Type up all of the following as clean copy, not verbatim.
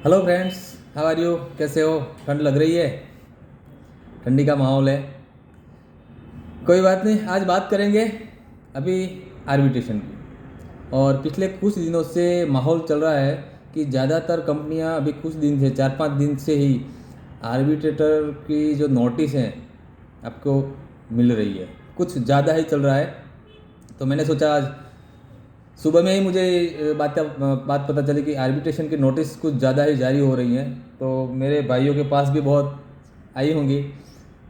Hello friends, how are you? कैसे हो? ठंड लग रही है, ठंडी का माहौल है। कोई बात नहीं, आज बात करेंगे अभी आर्बिट्रेशन की। और पिछले कुछ दिनों से माहौल चल रहा है कि ज़्यादातर कंपनियां अभी कुछ दिन से 4-5 दिन से ही आर्बिट्रेटर की जो नोटिस हैं आपको मिल रही है, कुछ ज़्यादा ही चल रहा है। तो मैंने सोचा आज सुबह में ही मुझे बात पता चली कि आर्बिट्रेशन की नोटिस कुछ ज़्यादा ही जारी हो रही हैं। तो मेरे भाइयों के पास भी बहुत आई होंगी।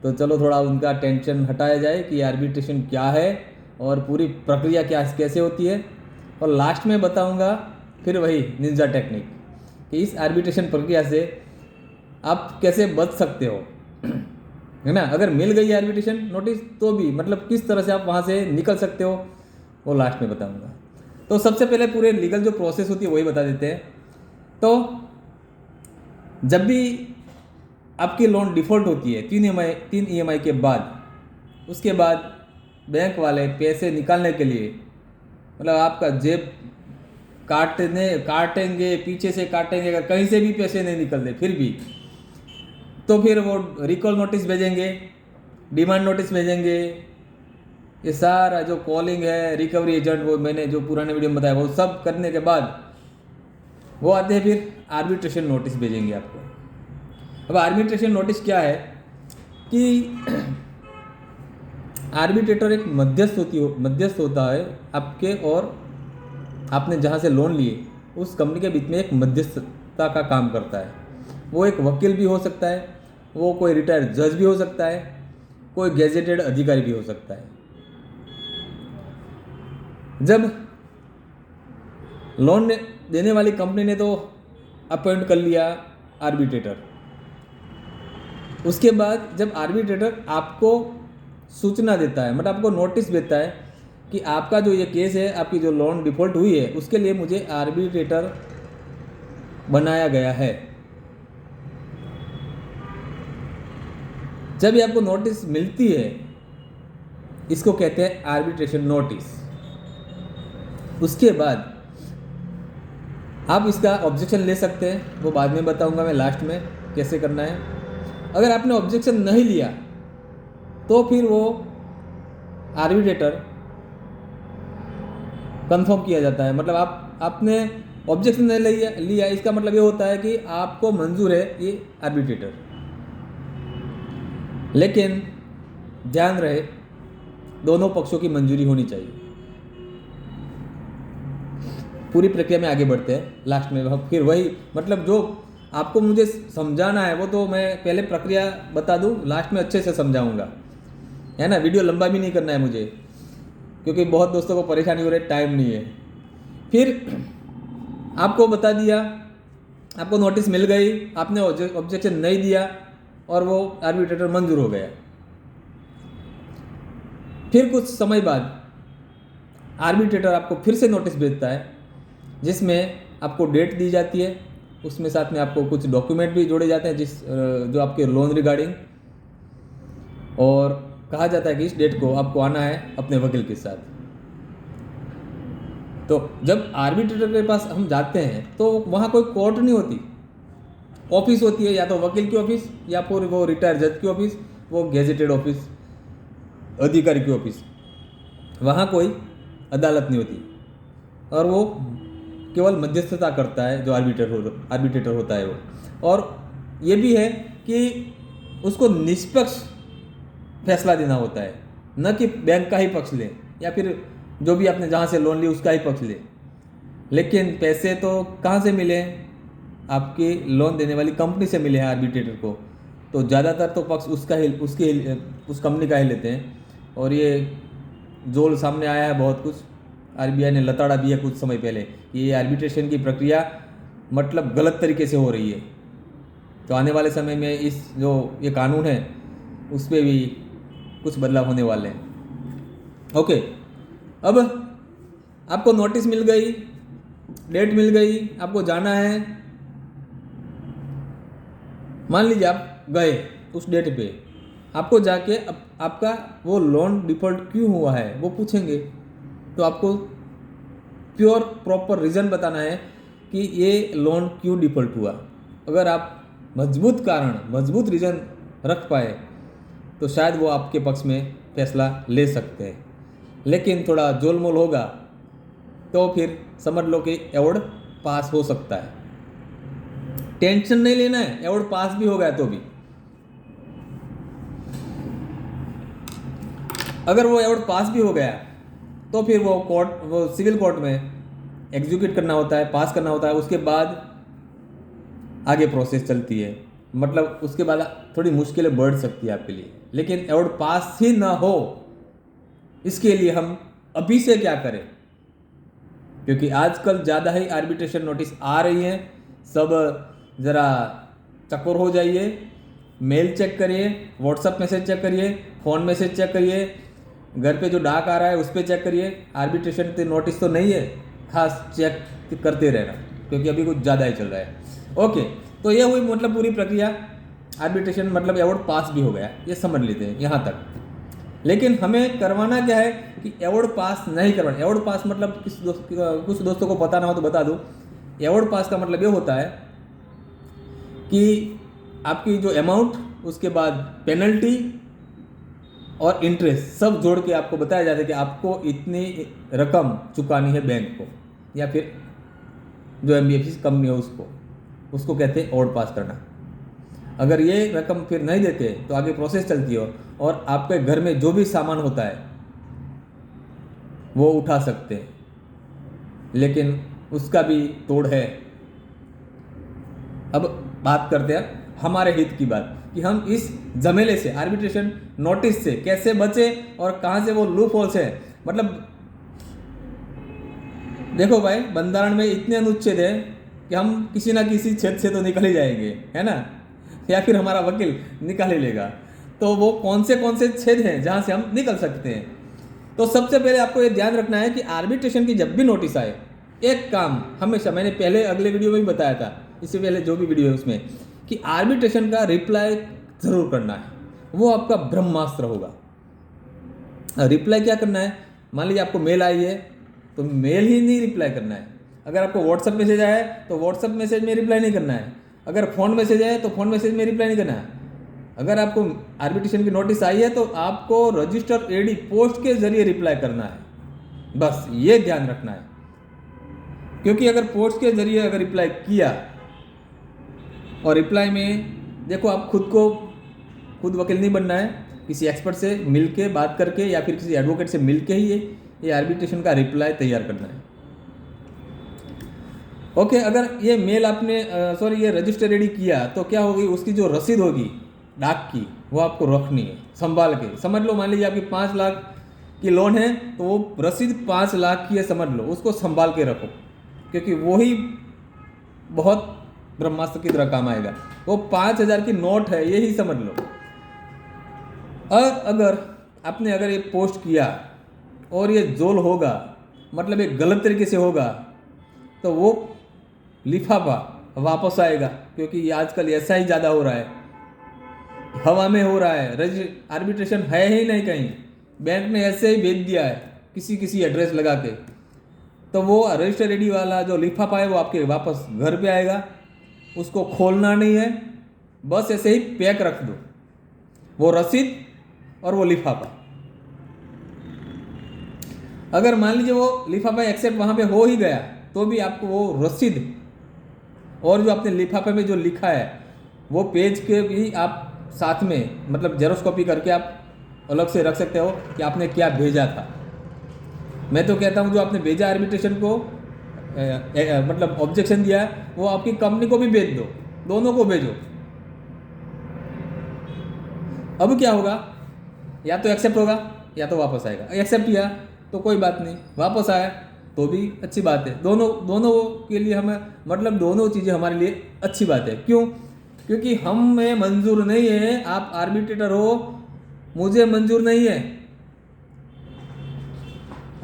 तो चलो थोड़ा उनका टेंशन हटाया जाए कि आर्बिट्रेशन क्या है और पूरी प्रक्रिया क्या कैसे होती है। और लास्ट में बताऊंगा फिर वही निंजा टेक्निक कि इस आर्बिट्रेशन प्रक्रिया से आप कैसे बच सकते हो है ना। अगर मिल गई आर्बिट्रेशन नोटिस तो भी मतलब किस तरह से आप वहाँ से निकल सकते हो वो लास्ट में बताऊंगा। तो सबसे पहले पूरे लीगल जो प्रोसेस होती है वही बता देते हैं। तो जब भी आपकी लोन डिफ़ॉल्ट होती है 3 EMI के बाद, उसके बाद बैंक वाले पैसे निकालने के लिए मतलब आपका जेब काटेंगे, पीछे से काटेंगे। अगर कहीं से भी पैसे नहीं निकलते फिर भी तो फिर वो रिकॉल नोटिस भेजेंगे, डिमांड नोटिस भेजेंगे। ये सारा जो कॉलिंग है, रिकवरी एजेंट, वो मैंने जो पुराने वीडियो में बताया वो सब करने के बाद वो आते हैं फिर आर्बिट्रेशन नोटिस भेजेंगे आपको। अब आर्बिट्रेशन नोटिस क्या है कि आर्बिट्रेटर एक मध्यस्थ होता है आपके और आपने जहाँ से लोन लिए उस कंपनी के बीच में एक मध्यस्थता का काम करता है। वो एक वकील भी हो सकता है, वो कोई रिटायर्ड जज भी हो सकता है, कोई गेजेटेड अधिकारी भी हो सकता है। जब लोन देने वाली कंपनी ने तो अपॉइंट कर लिया आर्बिट्रेटर, उसके बाद जब आर्बिट्रेटर आपको सूचना देता है मतलब आपको नोटिस देता है कि आपका जो ये केस है, आपकी जो लोन डिफ़ॉल्ट हुई है उसके लिए मुझे आर्बिट्रेटर बनाया गया है। जब ये आपको नोटिस मिलती है इसको कहते हैं आर्बिट्रेशन नोटिस। उसके बाद आप इसका ऑब्जेक्शन ले सकते हैं, वो बाद में बताऊंगा मैं लास्ट में कैसे करना है। अगर आपने ऑब्जेक्शन नहीं लिया तो फिर वो आर्बिट्रेटर कंफर्म किया जाता है। मतलब आपने ऑब्जेक्शन नहीं लिया इसका मतलब ये होता है कि आपको मंजूर है ये आर्बिट्रेटर। लेकिन ध्यान रहे दोनों पक्षों की मंजूरी होनी चाहिए। पूरी प्रक्रिया में आगे बढ़ते हैं, लास्ट में फिर वही मतलब जो आपको मुझे समझाना है वो तो मैं पहले प्रक्रिया बता दूं, लास्ट में अच्छे से समझाऊंगा, है ना। वीडियो लंबा भी नहीं करना है मुझे क्योंकि बहुत दोस्तों को परेशानी हो रही है, टाइम नहीं है। फिर आपको बता दिया, आपको नोटिस मिल गई, आपने ऑब्जेक्शन नहीं दिया और वो आर्बिट्रेटर मंजूर हो गया। फिर कुछ समय बाद आर्बिट्रेटर आपको फिर से नोटिस भेजता है जिसमें आपको डेट दी जाती है, उसमें साथ में आपको कुछ डॉक्यूमेंट भी जोड़े जाते हैं जो आपके लोन रिगार्डिंग, और कहा जाता है कि इस डेट को आपको आना है अपने वकील के साथ। तो जब आर्बिट्रेटर के पास हम जाते हैं तो वहाँ कोई कोर्ट नहीं होती, ऑफिस होती है, या तो वकील की ऑफिस या फिर वो रिटायर जज की ऑफिस, वो गेजेटेड ऑफिस, अधिकारी की ऑफिस। वहाँ कोई अदालत नहीं होती और वो केवल मध्यस्थता करता है जो आर्बिट्रेटर होता है वो। और ये भी है कि उसको निष्पक्ष फैसला देना होता है, न कि बैंक का ही पक्ष ले या फिर जो भी आपने जहाँ से लोन ली उसका ही पक्ष ले। लेकिन पैसे तो कहाँ से मिले? आपकी लोन देने वाली कंपनी से मिले हैं आर्बिट्रेटर को। तो ज़्यादातर तो पक्ष उस कंपनी का ही लेते हैं। और ये जोल सामने आया है बहुत कुछ, आरबीआई ने लताड़ा दिया कुछ समय पहले कि ये आर्बिट्रेशन की प्रक्रिया मतलब गलत तरीके से हो रही है। तो आने वाले समय में इस जो ये कानून है उस पर भी कुछ बदलाव होने वाले हैं। ओके, अब आपको नोटिस मिल गई, डेट मिल गई, आपको जाना है। मान लीजिए आप गए उस डेट पे, आपको जाके आपका वो लोन डिफ़ॉल्ट क्यों हुआ है वो पूछेंगे। तो आपको प्योर प्रॉपर रीज़न बताना है कि ये लोन क्यों डिफ़ॉल्ट हुआ। अगर आप मजबूत कारण, मजबूत रीज़न रख पाए तो शायद वो आपके पक्ष में फैसला ले सकते हैं। लेकिन थोड़ा जोलमोल होगा तो फिर समझ लो कि अवॉर्ड पास हो सकता है। टेंशन नहीं लेना है, अवॉर्ड पास भी हो गया तो भी। अगर वो अवॉर्ड पास भी हो गया तो फिर वो सिविल कोर्ट में एग्जीक्यूट करना होता है, पास करना होता है, उसके बाद आगे प्रोसेस चलती है। मतलब उसके बाद थोड़ी मुश्किलें बढ़ सकती है आपके लिए। लेकिन अवॉर्ड पास ही ना हो, इसके लिए हम अभी से क्या करें? क्योंकि आजकल ज़्यादा ही आर्बिट्रेशन नोटिस आ रही हैं। सब ज़रा चकोर हो जाइए, मेल चेक करिए, व्हाट्सएप मैसेज चेक करिए, फ़ोन मैसेज चेक करिए, घर पे जो डाक आ रहा है उस पर चेक करिए। आर्बिट्रेशन नोटिस तो नहीं है, खास चेक करते रहना, क्योंकि अभी कुछ ज़्यादा ही चल रहा है। ओके, तो ये हुई मतलब पूरी प्रक्रिया। आर्बिट्रेशन मतलब अवॉर्ड पास भी हो गया, ये समझ लेते हैं यहाँ तक। लेकिन हमें करवाना क्या है कि अवॉर्ड पास नहीं करवाना। अवॉर्ड पास मतलब कुछ दोस्तों को पता ना हो तो बता दूँ। अवॉर्ड पास का मतलब ये होता है कि आपकी जो अमाउंट, उसके बाद पेनल्टी और इंटरेस्ट सब जोड़ के आपको बताया जाता है कि आपको इतनी रकम चुकानी है बैंक को, या फिर जो एनबीएफसी कंपनी है उसको कहते हैं अवॉर्ड पास करना। अगर ये रकम फिर नहीं देते तो आगे प्रोसेस चलती है और आपके घर में जो भी सामान होता है वो उठा सकते हैं। लेकिन उसका भी तोड़ है। अब बात करते हैं हमारे हित की बात, कि हम इस झमेले से, आर्बिट्रेशन नोटिस से कैसे बचे और कहाँ से वो लूप होल्स है। मतलब देखो भाई, बंधारण में इतने अनुच्छेद है कि हम किसी ना किसी छेद से तो निकल ही जाएंगे, है ना, या फिर हमारा वकील निकाल ही लेगा। तो वो कौन से छेद हैं जहाँ से हम निकल सकते हैं? तो सबसे पहले आपको ये ध्यान रखना है कि आर्बिट्रेशन की जब भी नोटिस आए, एक काम हमेशा, मैंने पहले अगले वीडियो में भी बताया था, इससे पहले जो भी वीडियो है उसमें, कि आर्बिट्रेशन का रिप्लाई ज़रूर करना है। वो आपका ब्रह्मास्त्र होगा। रिप्लाई क्या करना है? मान लीजिए आपको मेल आई है तो मेल ही नहीं रिप्लाई करना है। अगर आपको व्हाट्सएप मैसेज आया है तो व्हाट्सएप मैसेज में रिप्लाई नहीं करना है। अगर फ़ोन मैसेज आए तो फ़ोन मैसेज में रिप्लाई नहीं करना है। अगर आपको आर्बिट्रेशन की नोटिस आई है तो आपको रजिस्टर एडी पोस्ट के जरिए रिप्लाई करना है। बस ये ध्यान रखना है, क्योंकि अगर पोस्ट के जरिए अगर रिप्लाई किया और रिप्लाई में देखो, आप खुद वकील नहीं बनना है, किसी एक्सपर्ट से मिल के बात करके या फिर किसी एडवोकेट से मिल के ही ये आर्बिट्रेशन का रिप्लाई तैयार करना है। ओके, अगर ये मेल आपने ये रजिस्टर रेडी किया तो क्या होगी, उसकी जो रसीद होगी डाक की, वो आपको रखनी है संभाल के। समझ लो, मान लीजिए आपकी 5 लाख की लोन है तो वो रसीद 5 लाख की है, समझ लो, उसको संभाल के रखो, क्योंकि वही बहुत ब्रह्मास्त्र की तरह काम आएगा। वो 5,000 की नोट है, यही समझ लो। और अगर आपने ये पोस्ट किया और ये जोल होगा, मतलब ये गलत तरीके से होगा, तो वो लिफाफा वापस आएगा, क्योंकि ये आजकल ऐसा ही ज़्यादा हो रहा है, हवा में हो रहा है। आर्बिट्रेशन है ही नहीं कहीं, बैंक ने ऐसे ही भेज दिया है किसी एड्रेस लगा के, तो वो रजिस्टर रेडी वाला जो लिफाफा है वो आपके वापस घर पे आएगा। उसको खोलना नहीं है, बस ऐसे ही पैक रख दो, वो रसीद और वो लिफाफा। अगर मान लीजिए वो लिफाफा एक्सेप्ट वहाँ पे हो ही गया तो भी आपको वो रसीद और जो आपने लिफाफे में जो लिखा है वो पेज के भी आप साथ में, मतलब जेरोक्स कॉपी करके आप अलग से रख सकते हो कि आपने क्या भेजा था। मैं तो कहता हूँ जो आपने भेजा आर्बिट्रेशन को, मतलब ऑब्जेक्शन दिया, वो आपकी कंपनी को भी भेज दो, दोनों को भेजो। अब क्या होगा, या तो एक्सेप्ट होगा या तो वापस आएगा। एक्सेप्ट किया तो कोई बात नहीं, वापस आया तो भी अच्छी बात है। दोनों के लिए हमें, मतलब दोनों चीज़ें हमारे लिए अच्छी बात है। क्यों? क्योंकि हमें मंजूर नहीं है, आप आर्बिट्रेटर हो, मुझे मंजूर नहीं है।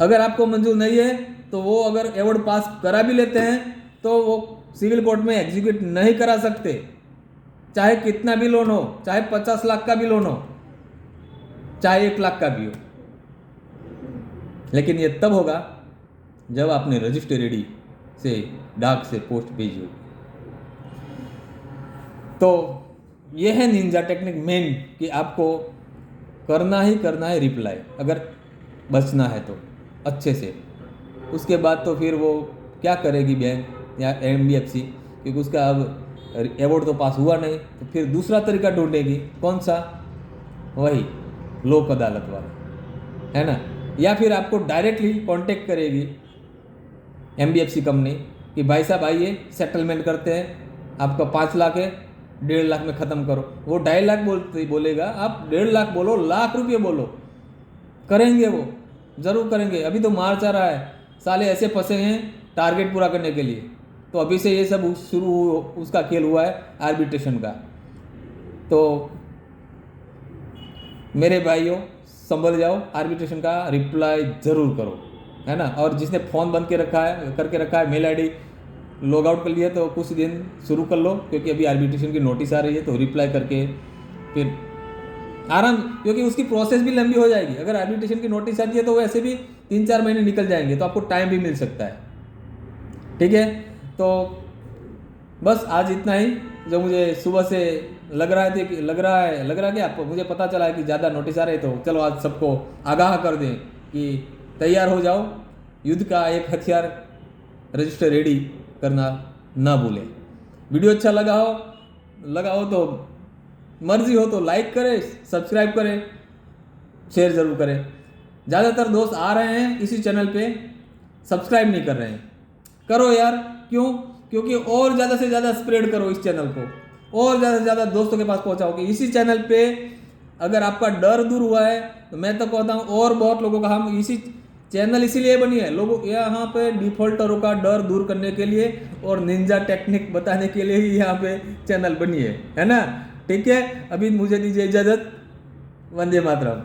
अगर आपको मंजूर नहीं है तो वो अगर अवॉर्ड पास करा भी लेते हैं तो वो सिविल कोर्ट में एग्जीक्यूट नहीं करा सकते, चाहे कितना भी लोन हो, चाहे 50 लाख का भी लोन हो, चाहे 1 लाख का भी हो। लेकिन ये तब होगा जब आपने रजिस्टर रेडी से डाक से पोस्ट भेजी होगी। तो ये है निंजा टेक्निक मेन, कि आपको करना है रिप्लाई, अगर बचना है तो अच्छे से। उसके बाद तो फिर वो क्या करेगी बैंक या NBFC, क्योंकि उसका अब एवोर्ड तो पास हुआ नहीं, तो फिर दूसरा तरीका ढूंढेगी। कौन सा? वही लोक अदालत वाला, है ना। या फिर आपको डायरेक्टली कांटेक्ट करेगी NBFC कंपनी कि भाई साहब आइए सेटलमेंट करते हैं, आपका 5 लाख है, 1.5 लाख में ख़त्म करो। वो 2.5 लाख बोलेगा, आप 1.5 लाख बोलो, लाख रुपये बोलो, करेंगे वो, ज़रूर करेंगे। अभी तो मार्च आ रहा है, साले ऐसे फंसे हैं टारगेट पूरा करने के लिए। तो अभी से ये सब शुरू उसका खेल हुआ है आर्बिट्रेशन का। तो मेरे भाइयों संभल जाओ, आर्बिट्रेशन का रिप्लाई ज़रूर करो, है ना। और जिसने फ़ोन बंद करके रखा है, मेल ID लॉग आउट कर लिया, तो कुछ दिन शुरू कर लो, क्योंकि अभी आर्बिट्रेशन की नोटिस आ रही है, तो रिप्लाई करके फिर आराम, क्योंकि उसकी प्रोसेस भी लंबी हो जाएगी। अगर आर्बिट्रेशन की नोटिस आती है तो वैसे भी 3-4 महीने निकल जाएंगे, तो आपको टाइम भी मिल सकता है। ठीक है, तो बस आज इतना ही, जो मुझे सुबह से लग रहा है कि आपको, मुझे पता चला है कि ज़्यादा नोटिस आ रहे, तो चलो आज सबको आगाह कर दें कि तैयार हो जाओ, युद्ध का एक हथियार रजिस्टर रेडी करना ना भूलें। वीडियो अच्छा लगा हो तो मर्जी हो तो लाइक करें, सब्सक्राइब करें, शेयर ज़रूर करें। ज़्यादातर दोस्त आ रहे हैं इसी चैनल पे, सब्सक्राइब नहीं कर रहे हैं, करो यार। क्यों? क्योंकि और ज़्यादा से ज़्यादा स्प्रेड करो इस चैनल को, और ज़्यादा से ज़्यादा दोस्तों के पास पहुँचाओ कि इसी चैनल पे अगर आपका डर दूर हुआ है, तो मैं तो कहता हूँ और बहुत लोगों का, हम इसी चैनल इसीलिए बनी है, लोगों यहाँ पे डिफॉल्टरों का डर दूर करने के लिए और निंजा टेक्निक बताने के लिए ही यहाँ पे चैनल बनी है ना। ठीक है, अभी मुझे दीजिए इजाज़त। वंदे मातरम।